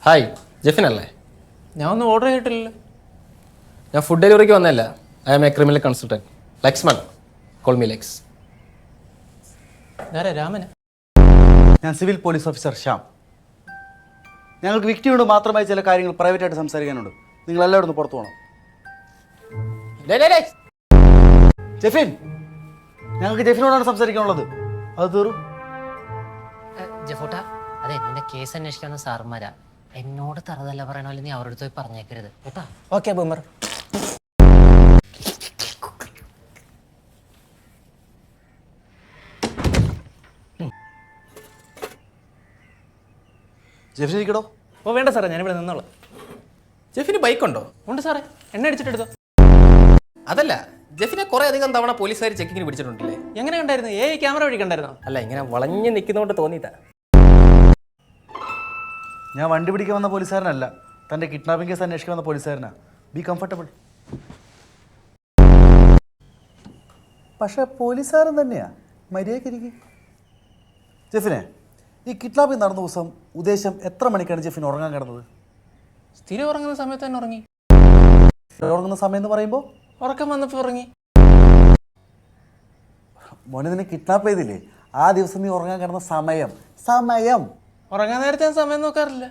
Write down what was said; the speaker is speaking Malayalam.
ഹായ് ജെഫിൻ അല്ലേ? ഞാൻ ഒന്നും ഓർഡർ ചെയ്തിട്ടില്ലല്ലോ. ഞാൻ ഫുഡ് ഡെലിവറിക്ക് വന്നതല്ല. I am a criminal consultant. Lakshman, call me Lex. രാമന? ഞാൻ സിവിൽ പോലീസ് ഓഫീസർ ശ്യാം. ഞങ്ങൾക്ക് വിക്ടിയോട് മാത്രമായി ചില കാര്യങ്ങൾ പ്രൈവറ്റായിട്ട് സംസാരിക്കാനുണ്ട്. നിങ്ങൾ എല്ലാവരും ഒന്ന് പുറത്തു പോകണം. ജെഫിൻ, ഞങ്ങൾക്ക് ജെഫിനോടാണ് സംസാരിക്കാനുള്ളത്. അത് തീറും. ജഫോട്ട, അതെ നിന്റെ കേസ് അന്വേഷിക്കാവുന്ന സാറുമാരാ. എന്നോട് തറതല്ല പറയണല്ലോ, നീ അവരുടെ പോയി പറഞ്ഞേക്കരുത് കേട്ടാ. Okay boomer. ജെഫിൻ ഇരിക്കടോ. ഓ വേണ്ട സാറേ, ഞാനിവിടെ നിന്നോളാം. ജെഫിന് ബൈക്കുണ്ടോ? ഉണ്ട് സാറേ, എണ്ണ അടിച്ചിട്ടെടുത്തോ. അതല്ല, ജെഫിനെ കുറെ അധികം തവണ പോലീസുകാർ ചെക്കിങ്ങിന് പിടിച്ചിട്ടുണ്ടല്ലേ? എങ്ങനെ കണ്ടായിരുന്നു? ക്യാമറ വഴി കണ്ടായിരുന്നോ? അല്ല, ഇങ്ങനെ വളഞ്ഞു നിൽക്കുന്നതുകൊണ്ട് തോന്നിയതാ. ഞാൻ വണ്ടി പിടിക്കാൻ വന്ന പോലീസുകാരനല്ല, തൻ്റെ കിഡ്നാപ്പിംഗ് കേസ് അന്വേഷിക്കാൻ വന്ന പോലീസുകാരനാ. Be comfortable. പക്ഷേ പോലീസുകാരൻ തന്നെയാ. മര്യാദയ്ക്കിരിക്കും. ജെഫിനെ, ഈ കിഡ്നാപ്പിംഗ് നടന്ന ദിവസം ഉദ്ദേശം എത്ര മണിക്കാണ് ജെഫിൻ ഉറങ്ങാൻ കിടന്നത്? സ്ഥിരം ഉറങ്ങുന്ന സമയത്ത് തന്നെ ഉറങ്ങി. ഉറങ്ങുന്ന സമയം എന്ന് പറയുമ്പോൾ ഉറക്കം വന്നപ്പോൾ ഉറങ്ങി. മോനെ, നിന്നെ കിഡ്നാപ്പ് ചെയ്തില്ലേ, ആ ദിവസം നീ ഉറങ്ങാൻ കിടന്ന സമയം ഉറങ്ങാൻ നേരത്തെ ഞാൻ സമയം നോക്കാറില്ല.